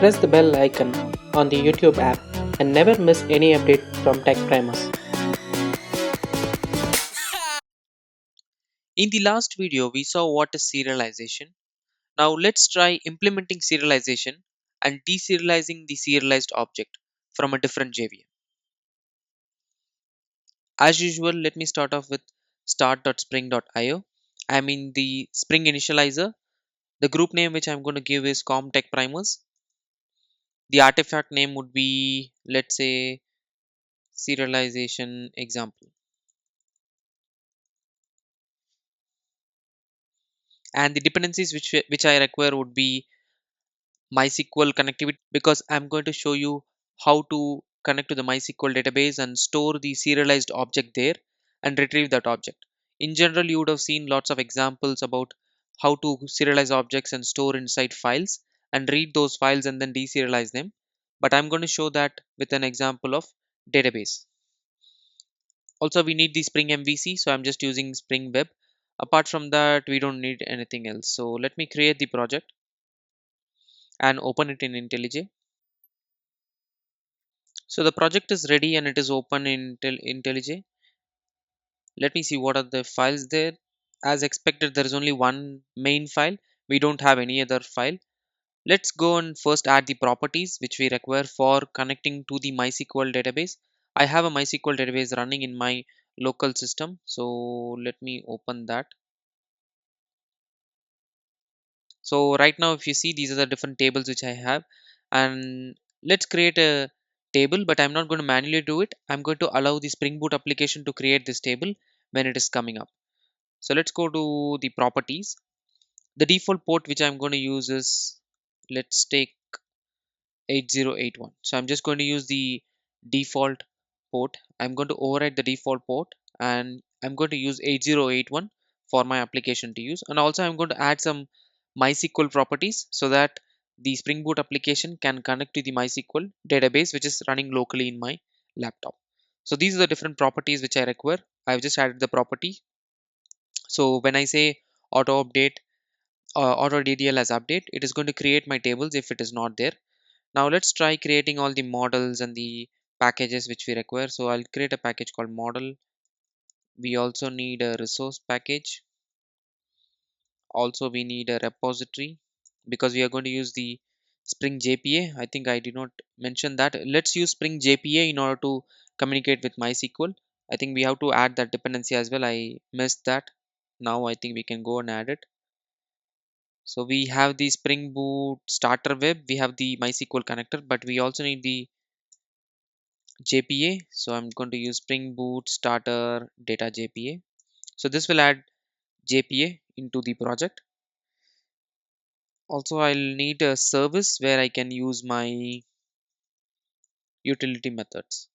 Press the bell icon on the YouTube app and never miss any update from Tech Primers. In the last video, we saw what is serialization. Now let's try implementing serialization and deserializing the serialized object from a different JVM. As usual, let me start off with start.spring.io. I'm in the Spring initializer. The group name which I'm going to give is ComTech Primers. The artifact name would be, let's say, serialization example. And the dependencies which I require would be MySQL connectivity because I'm going to show you how to connect to the MySQL database and store the serialized object there and retrieve that object. In general, you would have seen lots of examples about how to serialize objects and store inside files and read those files and then deserialize them. But I'm going to show that with an example of database. Also, we need the Spring MVC, so I'm just using Spring Web. Apart from that, we don't need anything else. So let me create the project and open it in IntelliJ. So the project is ready and it is open in IntelliJ. Let me see what are the files there. As expected, there is only one main file. We don't have any other file. Let's go and first add the properties which we require for connecting to the MySQL database. I have a MySQL database running in my local system. So let me open that. So right now, if you see, these are the different tables which I have, and let's create a table, but I'm not going to manually do it. I'm going to allow the Spring Boot application to create this table when it is coming up. So let's go to the properties. The default port which I'm going to use is, let's take 8081. So I'm just going to use the default port. I'm going to override the default port and I'm going to use 8081 for my application to use. And also I'm going to add some MySQL properties so that the Spring Boot application can connect to the MySQL database which is running locally in my laptop. So these are the different properties which I require. I've just added the property. So when I say auto update auto DDL as update, it is going to create my tables if it is not there. Now let's try creating all the models and the packages which we require. So I'll create a package called model. We also need a resource package. Also we need a repository because we are going to use the Spring JPA. I think I did not mention that. Let's use Spring JPA in order to communicate with MySQL. I think we have to add that dependency as well. I missed that. Now I think we can go and add it. So we have the Spring Boot starter web. We have the MySQL connector, but we also need the JPA. So I'm going to use Spring Boot starter data JPA. So this will add JPA into the project. Also, I'll need a service where I can use my utility methods.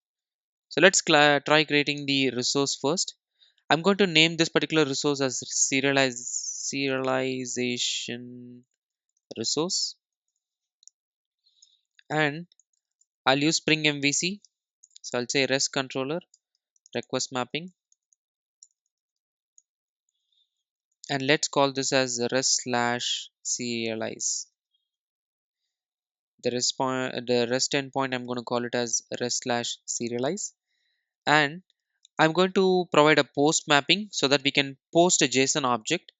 So let's try creating the resource first. I'm going to name this particular resource as serialization resource, and I'll use Spring MVC. So I'll say REST controller request mapping, and let's call this as rest slash serialize. The rest endpoint, I'm going to call it as rest slash serialize, and I'm going to provide a post mapping so that we can post a JSON object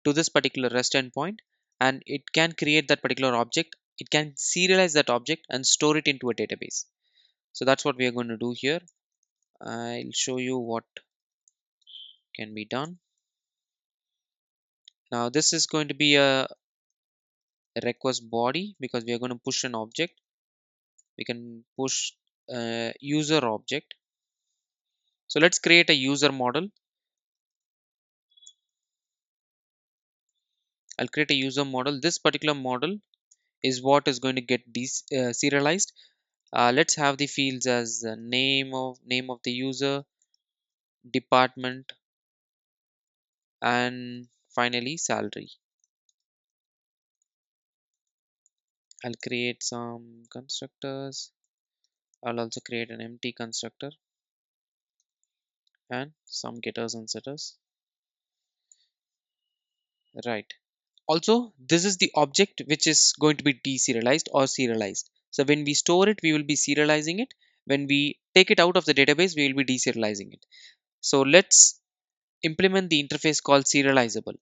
to this particular rest endpoint, and it can create that particular object. It can serialize that object and store it into a database. So that's what we are going to do here. I'll show you what can be done. Now this is going to be a request body because we are going to push an object. We can push a user object. So let's create a user model. I'll create a user model. This particular model is what is going to get serialized. Let's have the fields as name of the user, department, and finally salary. I'll create some constructors. I'll also create an empty constructor and some getters and setters. Right. Also, this is the object which is going to be deserialized or serialized. So when we store it, we will be serializing it. When we take it out of the database, we will be deserializing it. So let's implement the interface called serializable.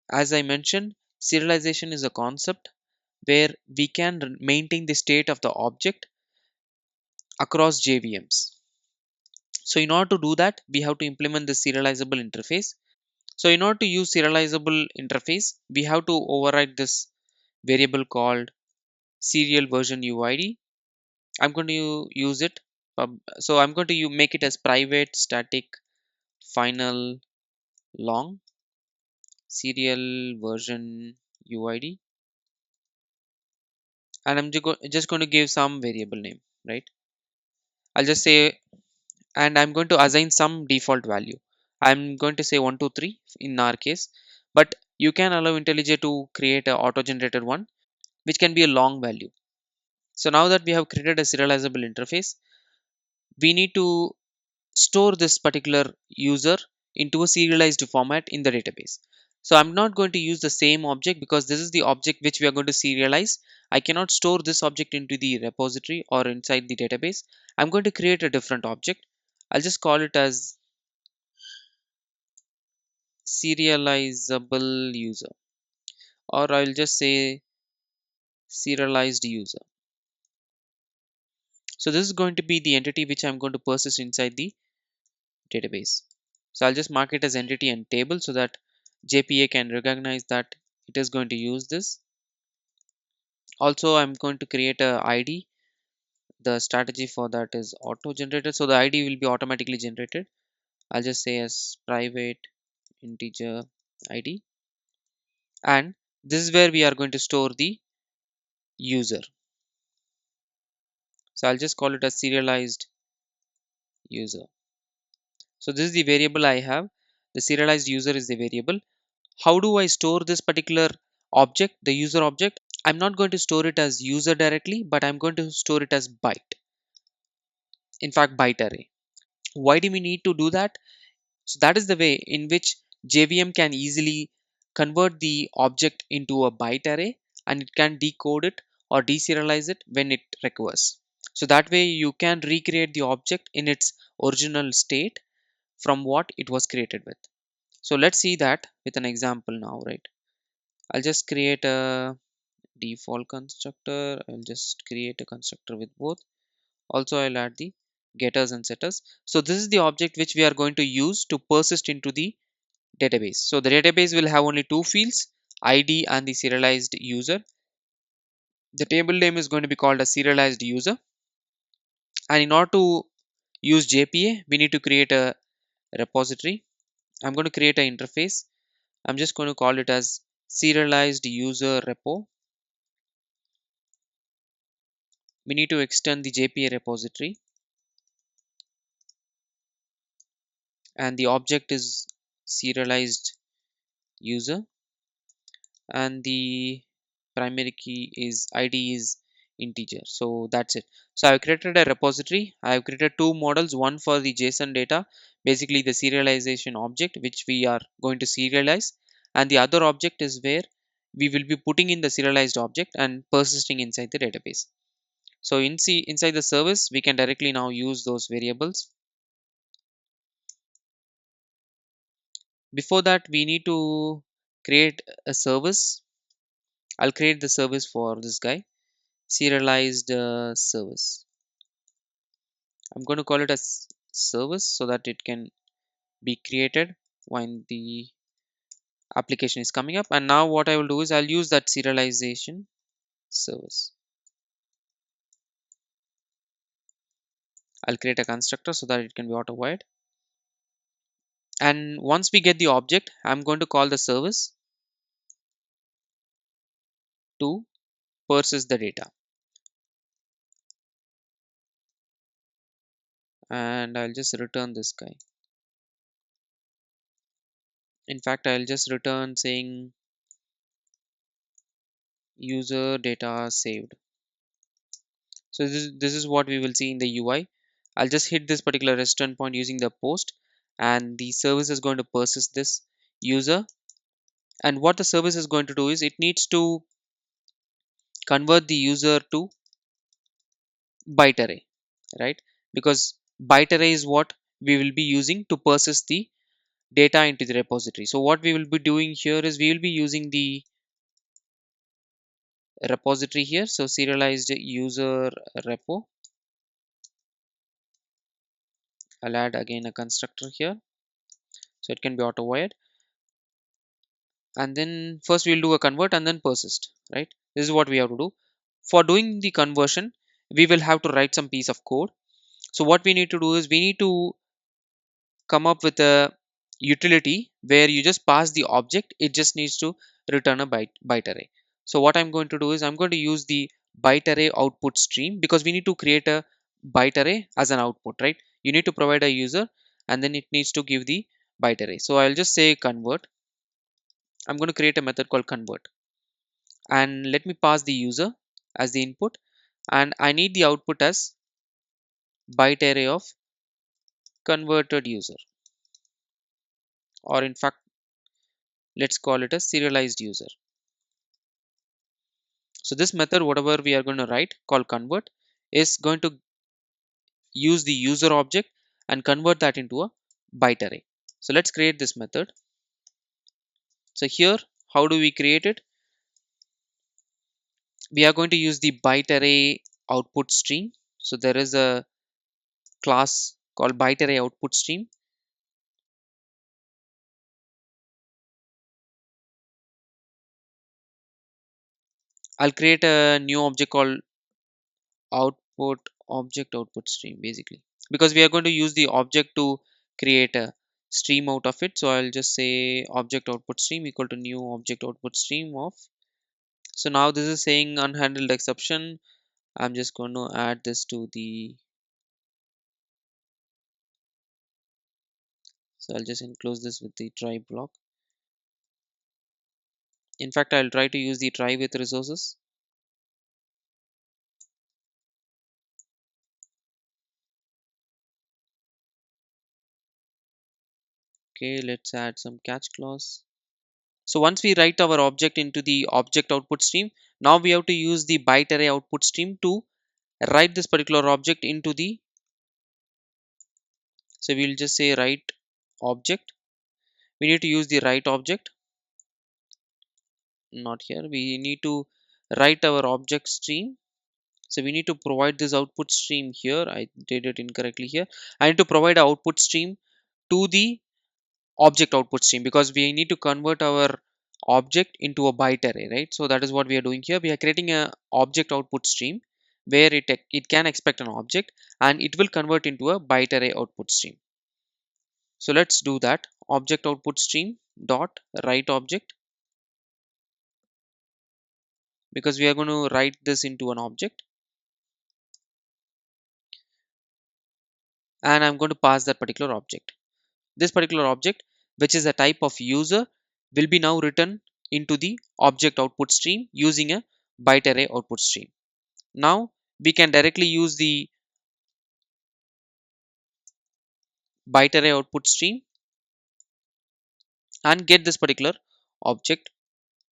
As I mentioned, serialization is a concept where we can maintain the state of the object across JVMs. So in order to do that, we have to implement the serializable interface. So in order to use serializable interface, we have to override this variable called serial version UID. I'm going to use it. So I'm going to make it as private static final long serial version UID, and I'm just going to give some variable name, right? I'll just say, and I'm going to assign some default value. I'm going to say 123 in our case, but you can allow IntelliJ to create a auto generated one, which can be a long value. So now that we have created a serializable interface, we need to store this particular user into a serialized format in the database. So I'm not going to use the same object because this is the object which we are going to serialize. I cannot store this object into the repository or inside the database. I'm going to create a different object. I'll just call it as serializable user, or I'll just say serialized user. So this is going to be the entity which I'm going to persist inside the database. So I'll just mark it as entity and table so that JPA can recognize that it is going to use this. Also, I'm going to create a ID. The strategy for that is auto generated. So the ID will be automatically generated. I'll just say as private integer ID. And this is where we are going to store the user. So I'll just call it as serialized user. So this is the variable I have. The serialized user is the variable. How do I store this particular object, the user object? I'm not going to store it as user directly, but I'm going to store it as byte. In fact, byte array. Why do we need to do that? So that is the way in which JVM can easily convert the object into a byte array, and it can decode it or deserialize it when it requires. So that way you can recreate the object in its original state from what it was created with. So let's see that with an example now, right? I'll just create a default constructor. I'll just create a constructor with both. Also, I'll add the getters and setters. So this is the object which we are going to use to persist into the database. So the database will have only two fields, ID and the serialized user. The table name is going to be called a serialized user. And in order to use JPA, we need to create a repository. I'm going to create an interface. I'm just going to call it as serialized user repo. We need to extend the JPA repository, and the object is serialized user, and the primary key is ID is integer. So that's it. So I've created a repository. I've created two models, one for the JSON data, basically the serialization object which we are going to serialize, and the other object is where we will be putting in the serialized object and persisting inside the database. So inside the service, we can directly now use those variables. Before that, we need to create a service. I'll create the service for this guy, serialized service. I'm going to call it as service so that it can be created when the application is coming up. And now what I will do is I'll use that serialization service. I'll create a constructor so that it can be auto wired. And once we get the object, I'm going to call the service to persist the data. And I'll just return this guy. In fact, I'll just return saying user data saved. So this is what we will see in the UI. I'll just hit this particular REST endpoint using the post, and the service is going to persist this user And what the service is going to do is it needs to convert the user to byte array, right? Because byte array is what we will be using to persist the data into the repository. So what we will be doing here is we will be using the repository here. So serialized user repo. I'll add again a constructor here so it can be auto wired. And then first we'll do a convert and then persist, right? This is what we have to do. For doing the conversion, we will have to write some piece of code. So what we need to do is we need to come up with a utility where you just pass the object, it just needs to return a byte array. So what I'm going to do is I'm going to use the byte array output stream, because we need to create a byte array as an output, right? You need to provide a user and then it needs to give the byte array. So I'll just say convert. I'm going to create a method called convert, and let me pass the user as the input, and I need the output as byte array of converted user, or in fact let's call it a serialized user. So this method, whatever we are going to write called convert, is going to use the user object and convert that into a byte array. So let's create this method. So here, how do we create it? We are going to use the byte array output stream. So there is a class called byte array output stream. I'll create a new object called output stream, basically, because we are going to use the object to create a stream out of it. So I'll just say object output stream equal to new object output stream of. So now this is saying unhandled exception. I'm just going to add this to the, so I'll just enclose this with the try block. In fact, I'll try to use the try with resources. Okay, let's add some catch clause. So once we write our object into the object output stream, now we have to use the byte array output stream to write this particular object into the, so we'll just say write object. We need to use the write object, not here. We need to write our object stream. So we need to provide this output stream here. I did it incorrectly here. I need to provide an output stream to the object output stream, because we need to convert our object into a byte array, right? So that is what we are doing here. We are creating a object output stream where it can expect an object and it will convert into a byte array output stream. So let's do that. Object output stream dot write object, because we are going to write this into an object, and I'm going to pass that particular object. This particular object, which is a type of user, will be now written into the object output stream using a byte array output stream. Now we can directly use the byte array output stream and get this particular object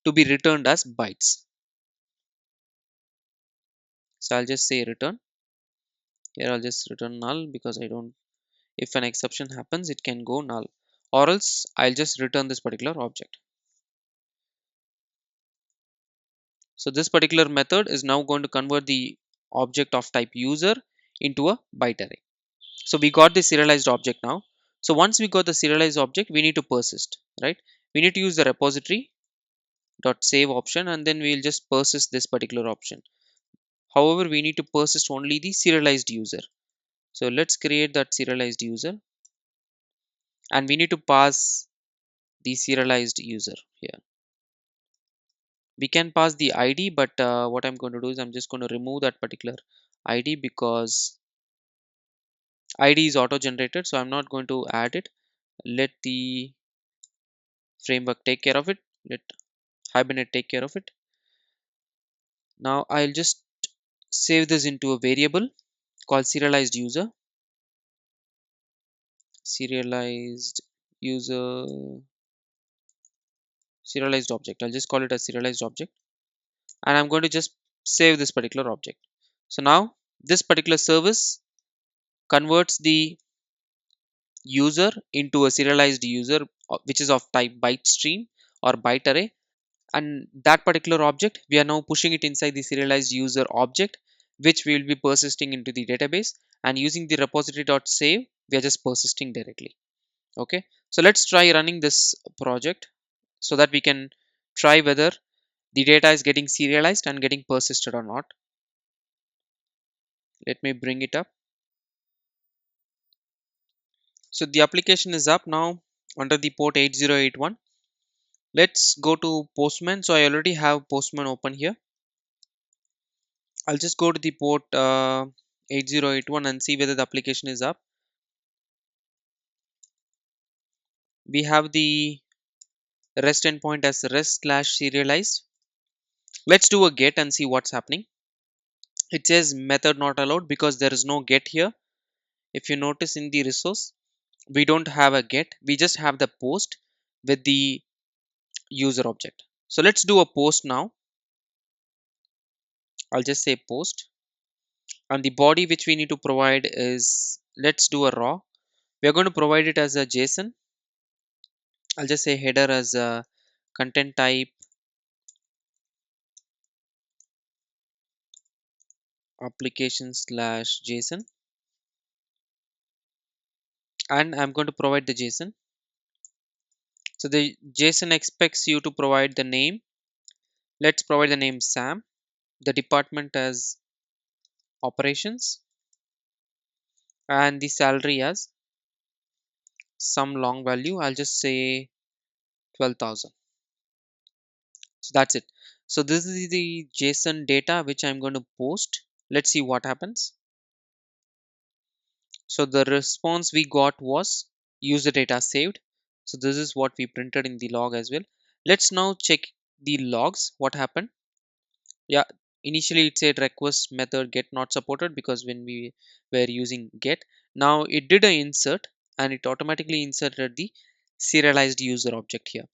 to be returned as bytes. So I'll just say return. Here I'll just return null, because I don't, if an exception happens it can go null, or else I'll just return this particular object. So this particular method is now going to convert the object of type user into a byte array. So we got the serialized object now. So once we got the serialized object, we need to persist, right? We need to use the repository dot save option, and then we'll just persist this particular option. However, we need to persist only the serialized user. So let's create that serialized user, and we need to pass the serialized user here. We can pass the ID, but what I'm going to do is I'm just going to remove that particular ID, because ID is auto generated, so I'm not going to add it. Let the framework take care of it. Let Hibernate take care of it. Now I'll just save this into a variable called serialized user. Serialized user serialized object. I'll just call it a serialized object, and I'm going to just save this particular object. So now this particular service converts the user into a serialized user, which is of type byte stream or byte array, and that particular object we are now pushing it inside the serialized user object, which we will be persisting into the database, and using the repository.save we are just persisting directly. Okay, so let's try running this project so that we can try whether the data is getting serialized and getting persisted or not. Let me bring it up. So the application is up now under the port 8081. Let's go to Postman. So I already have Postman open here. I'll just go to the port 8081 and see whether the application is up. We have the REST endpoint as rest/serialized. Let's do a get and see what's happening. It says method not allowed because there is no get here. If you notice in the resource, we don't have a get, we just have the post with the user object. So let's do a post now. I'll just say post, and the body which we need to provide is, let's do a raw. We are going to provide it as a JSON. I'll just say header as a content type application/JSON, and I'm going to provide the JSON. So the JSON expects you to provide the name. Let's provide the name Sam, the department as operations, and the salary as some long value. I'll just say 12,000. So that's it. So this is the JSON data which I'm going to post. Let's see what happens. So the response we got was user data saved. So this is what we printed in the log as well. Let's now check the logs. What happened? Yeah, initially it said request method get not supported because when we were using get, now it did a insert and it automatically inserted the serialized user object here.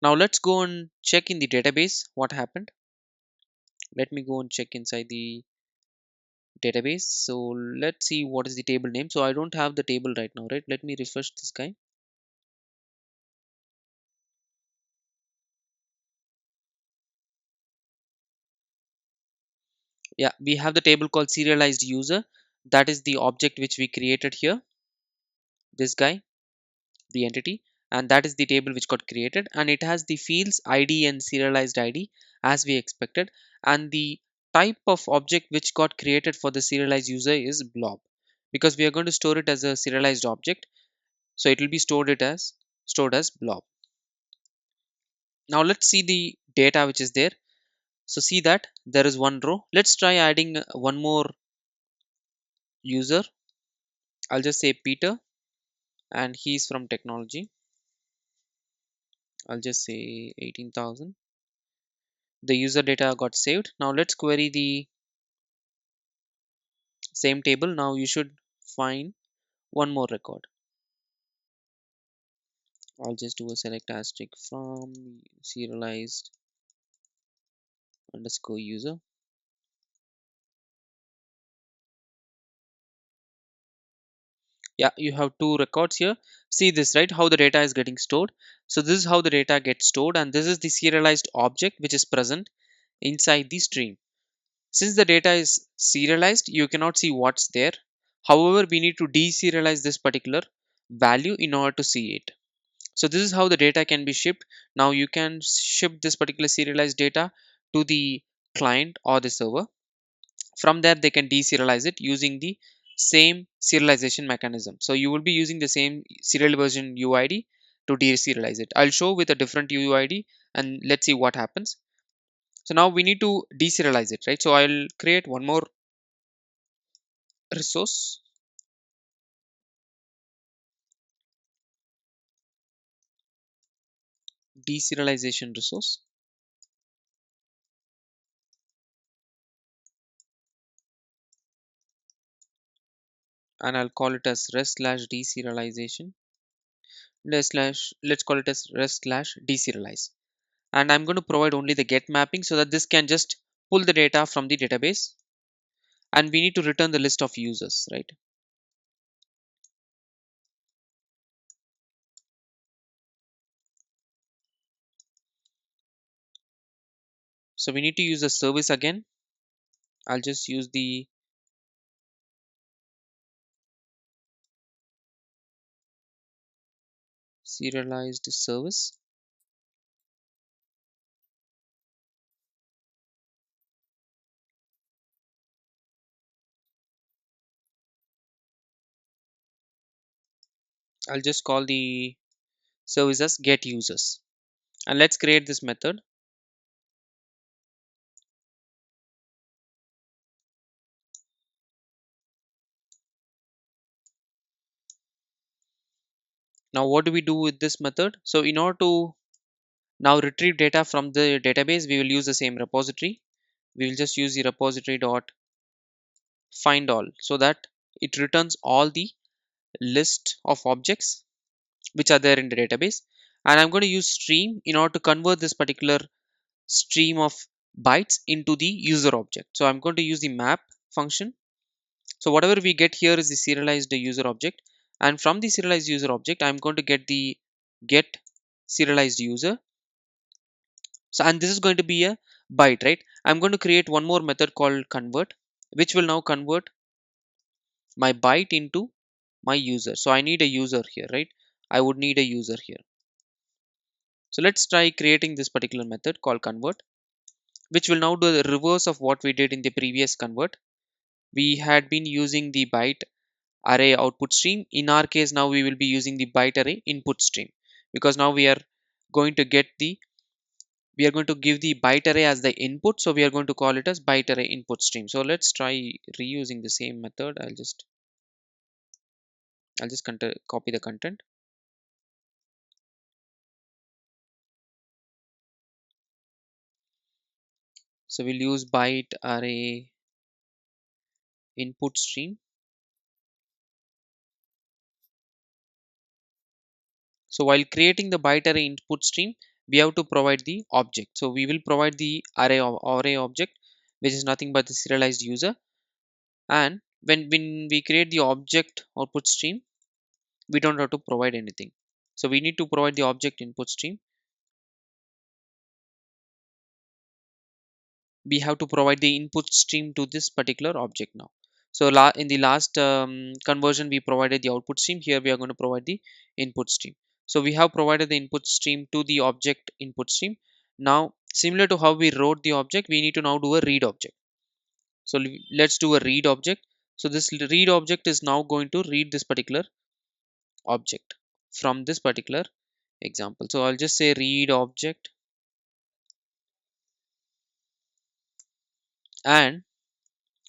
Now let's go and check in the database what happened. Let me go and check inside the database. So let's see what is the table name. So I don't have the table right now, right? Let me refresh this guy. Yeah, we have the table called serialized user. That is the object which we created here, this guy, the entity, and that is the table which got created, and it has the fields id and serialized id as we expected, and the type of object which got created for the serialized user is blob, because we are going to store it as a serialized object, so it will be stored as blob. Now let's see the data which is there. So see that there is one row. Let's try adding one more user. I'll just say Peter, and he's from technology. I'll just say 18,000. The user data got saved. Now let's query the same table. Now you should find one more record. I'll just do a select asterisk from serialized underscore user. Yeah, you have two records here. See this, right? How the data is getting stored. So this is how the data gets stored, and this is the serialized object which is present inside the stream. Since the data is serialized, you cannot see what's there. However, we need to deserialize this particular value in order to see it. So this is how the data can be shipped. Now you can ship this particular serialized data to the client or the server. From there, they can deserialize it using the same serialization mechanism. So you will be using the same serial version UID to deserialize it. I'll show with a different UID and let's see what happens. So now we need to deserialize it, right? So I'll create one more resource, deserialization resource, and I'll call it as rest/deserialization. Let's call it as rest/deserialize. and I'm going to provide only the get mapping so that this can just pull the data from the database, and we need to return the list of users, right? So we need to use the service again. I'll just use the serialized service. I'll just call the service as get users, and let's create this method. Now what do we do with this method? So in order to now retrieve data from the database, we will use the same repository. We will just use the repository dot find all so that it returns all the list of objects which are there in the database. And I'm going to use stream in order to convert this particular stream of bytes into the user object. So I'm going to use the map function. So whatever we get here is the serialized user object, and from the serialized user object I'm going to get the get serialized user. So, and this is going to be a byte, right? I'm going to create one more method called convert, which will now convert my byte into my user. So I need a user here, right? I would need a user here. So let's try creating this particular method called convert, which will now do the reverse of what we did in the previous convert. We had been using the byte array output stream. In our case, now we will be using the byte array input stream, because now going to get the we are going to give the byte array as the input, so we are going to call it as byte array input stream. So let's try reusing the same method. I'll just copy the content. So we'll use byte array input stream. So while creating the byte array input stream, we have to provide the object. So we will provide the array object, which is nothing but the serialized user. And when we create the object output stream, we don't have to provide anything. So we need to provide the object input stream. We have to provide the input stream to this particular object now. So in the last conversion, we provided the output stream. Here we are going to provide the input stream. So we have provided the input stream to the object input stream. Now, similar to how we wrote the object, we need to now do a read object. So let's do a read object. So this read object is now going to read this particular object from this particular example. So I'll just say read object, and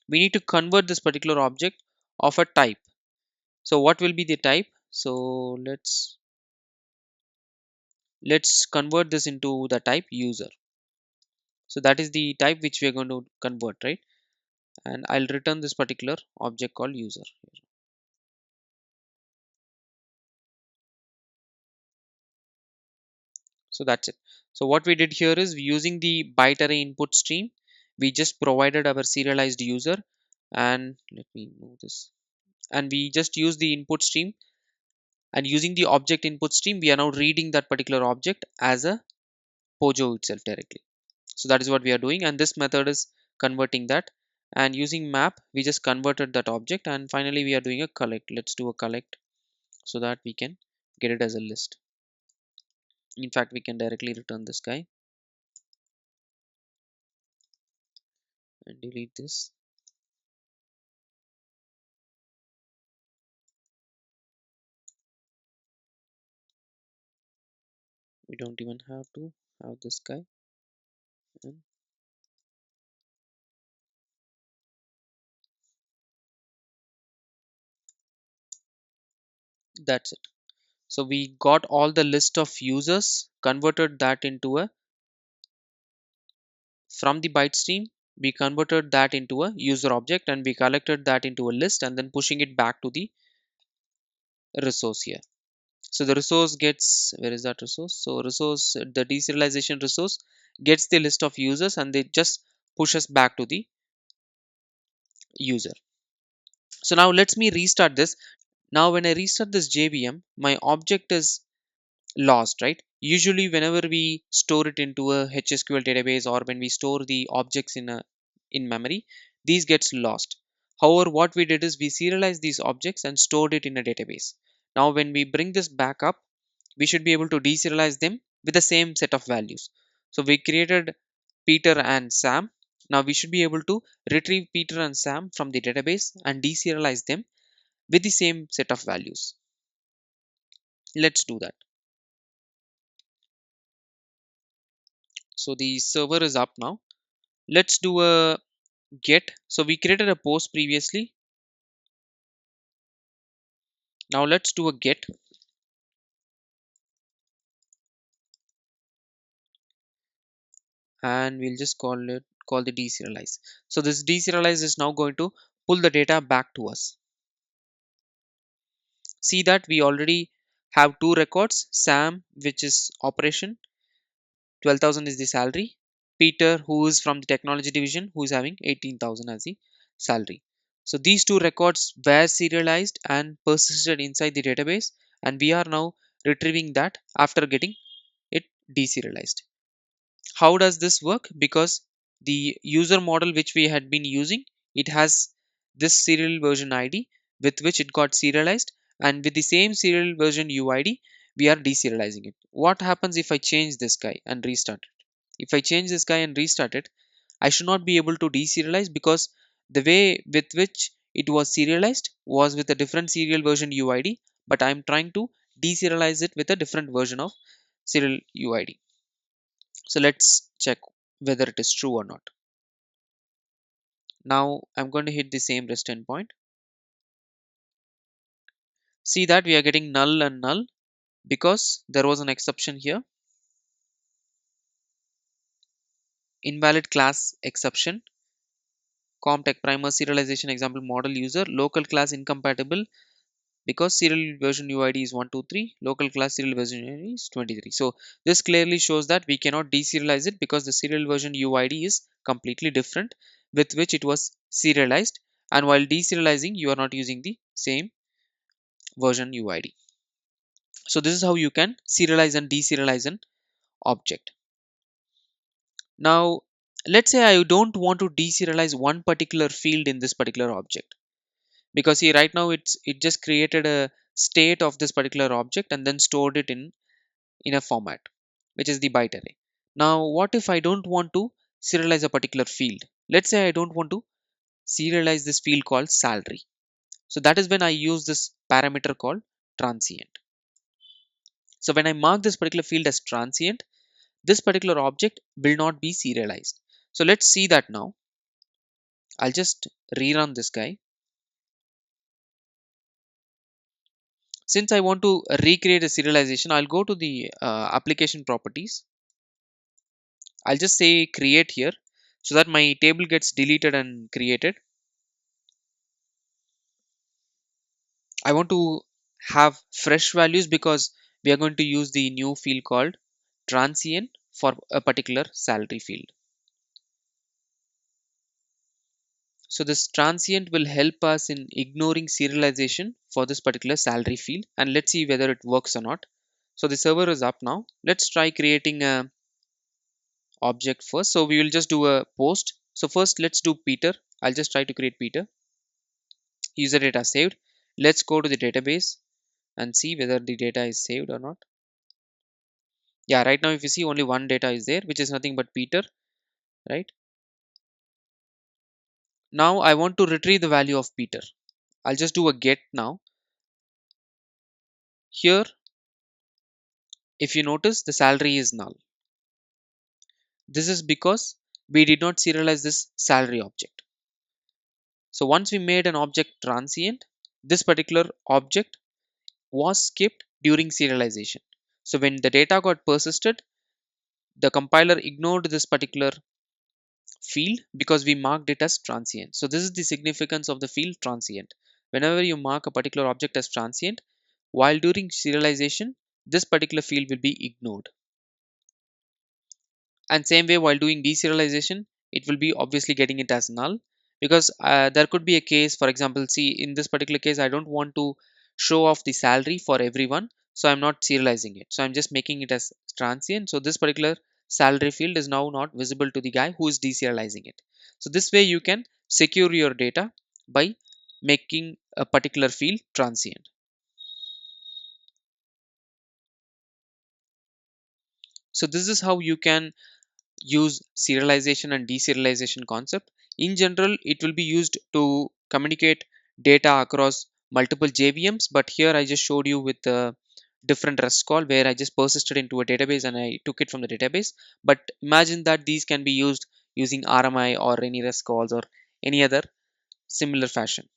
we need to convert this particular object of a type. So what will be the type? So let's convert this into the type user. So that is the type which we are going to convert, right? And I'll return this particular object called user. So that's it. So what we did here is using the byte array input stream, we just provided our serialized user. And let me move this, and we just use the input stream, and using the object input stream, we are now reading that particular object as a pojo itself directly. So that is what we are doing, and this method is converting that. And using map, we just converted that object, and finally we are doing a collect. Let's do a collect so that we can get it as a list. In fact, we can directly return this guy and delete this. We don't even have to have this guy, and that's it. So we got all the list of users, converted that into a from the byte stream, we converted that into a user object, and we collected that into a list, and then pushing it back to the resource here. So the resource gets, where is that resource? So resource, the deserialization resource gets the list of users and they just push us back to the user. So now let me restart this. Now when I restart this JVM, my object is lost, right? Usually whenever we store it into a HSQL database or when we store the objects in memory, these gets lost. However, what we did is we serialized these objects and stored it in a database. Now when we bring this back up, we should be able to deserialize them with the same set of values. So we created Peter and Sam. Now we should be able to retrieve Peter and Sam from the database and deserialize them with the same set of values. Let's do that. So the server is up now. Let's do a get. So we created a post previously. Now let's do a get, and we'll just call the deserialize. So this deserialize is now going to pull the data back to us. See that we already have two records, Sam, which is operation, 12,000 is the salary, Peter, who is from the technology division, who is having 18,000 as the salary. So these two records were serialized and persisted inside the database, and we are now retrieving that after getting it deserialized. How does this work? Because the user model which we had been using, it has this serial version ID with which it got serialized, and with the same serial version UID we are deserializing it. What happens if I change this guy and restart it? If I change this guy and restart it, I should not be able to deserialize because the way with which it was serialized was with a different serial version UID, but I am trying to deserialize it with a different version of serial UID. So let's check whether it is true or not. Now I'm going to hit the same rest endpoint. See that we are getting null and null because there was an exception here. Invalid class exception. Comtech primer serialization example model user. Local class incompatible because serial version UID is 123. Local class serial version UID is 23. So this clearly shows that we cannot deserialize it because the serial version UID is completely different with which it was serialized, and while deserializing you are not using the same version UID. So this is how you can serialize and deserialize an object. Now let's say I don't want to deserialize one particular field in this particular object, because see right now it just created a state of this particular object and then stored it in a format which is the byte array. Now what if I don't want to serialize a particular field? Let's say I don't want to serialize this field called salary. So that is when I use this parameter called transient. So when I mark this particular field as transient, this particular object will not be serialized. So let's see that now. I'll just rerun this guy. Since I want to recreate a serialization, I'll go to the application properties. I'll just say create here so that my table gets deleted and created. I want to have fresh values because we are going to use the new field called transient for a particular salary field. So this transient will help us in ignoring serialization for this particular salary field, and let's see whether it works or not. So the server is up now. Let's try creating a object first. So we will just do a post. So first let's do Peter. I'll just try to create Peter. User data saved. Let's go to the database and see whether the data is saved or not. Yeah, right now if you see only one data is there, which is nothing but Peter, right? Now I want to retrieve the value of Peter. I'll just do a get now. Here if you notice the salary is null. This is because we did not serialize this salary object. So once we made an object transient, this particular object was skipped during serialization. So when the data got persisted, the compiler ignored this particular field because we marked it as transient. So this is the significance of the field transient. Whenever you mark a particular object as transient, while during serialization, this particular field will be ignored. And same way, while doing deserialization, it will be obviously getting it as null, because there could be a case, for example, see in this particular case I don't want to show off the salary for everyone, so I'm not serializing it, so I'm just making it as transient. So this particular salary field is now not visible to the guy who is deserializing it. So this way you can secure your data by making a particular field transient. So this is how you can use serialization and deserialization concept. In general, it will be used to communicate data across multiple JVMs, but here I just showed you with a different REST call where I just persisted into a database and I took it from the database. But imagine that these can be used using RMI or any REST calls or any other similar fashion.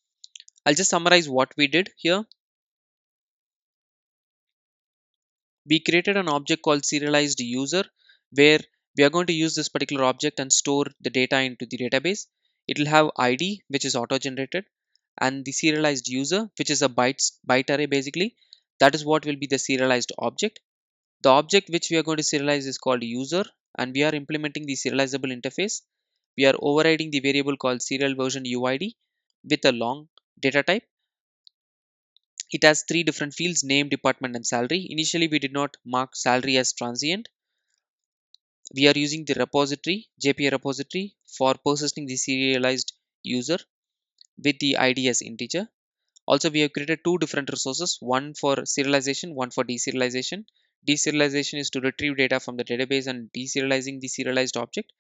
I'll just summarize what we did here. We created an object called serialized user, where we are going to use this particular object and store the data into the database. It will have ID, which is auto generated, and the serialized user, which is a byte array basically. That is what will be the serialized object. The object which we are going to serialize is called user, and we are implementing the serializable interface. We are overriding the variable called serial version UID with a long data type. It has three different fields: name, department, and salary. Initially, we did not mark salary as transient. We are using the repository, JPA repository, for persisting the serialized user with the ID as integer. Also, we have created two different resources, one for serialization, one for deserialization. Deserialization is to retrieve data from the database and deserializing the serialized object.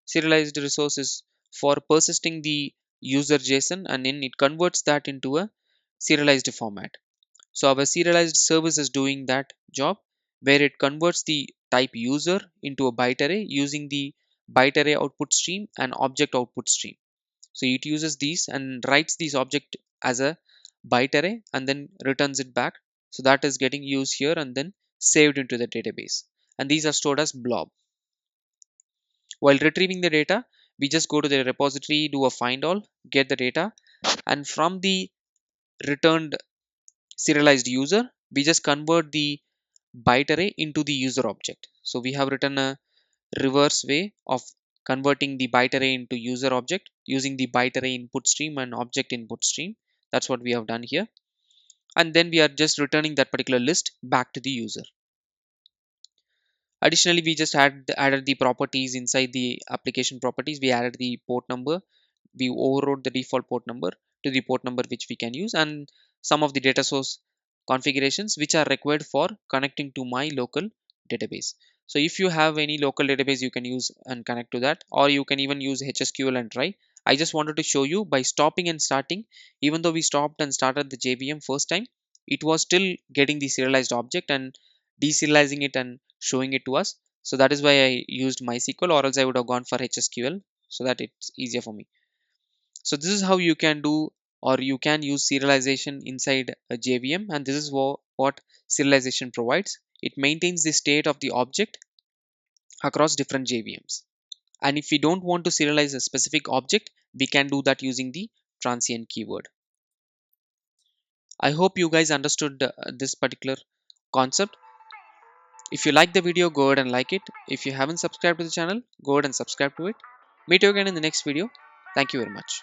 Serialized resource is for persisting the user JSON, and then it converts that into a serialized format. So our serialized service is doing that job, where it converts the type user into a byte array using the byte array output stream and object output stream. So it uses these and writes these object as a byte array and then returns it back. So that is getting used here and then saved into the database. And these are stored as blob. While retrieving the data, we just go to the repository, do a find all, get the data, and from the returned serialized user, we just convert the byte array into the user object. So we have written a reverse way of converting the byte array into user object using the byte array input stream and object input stream. That's what we have done here. And then we are just returning that particular list back to the user. Additionally, we just added the properties inside the application properties. We added the port number. We overrode the default port number to the port number which we can use, and some of the data source configurations which are required for connecting to my local database. So if you have any local database, you can use and connect to that, or you can even use HSQL and try. I just wanted to show you by stopping and starting. Even though we stopped and started the JVM first time, it was still getting the serialized object and deserializing it and showing it to us. So that is why I used MySQL, or else I would have gone for HSQL, so that it's easier for me. So this is how you can do, or you can use serialization inside a JVM, and this is what serialization provides. It maintains the state of the object across different JVMs. And if we don't want to serialize a specific object, we can do that using the transient keyword. I hope you guys understood this particular concept. If you like the video, go ahead and like it. If you haven't subscribed to the channel, go ahead and subscribe to it. Meet you again in the next video. Thank you very much.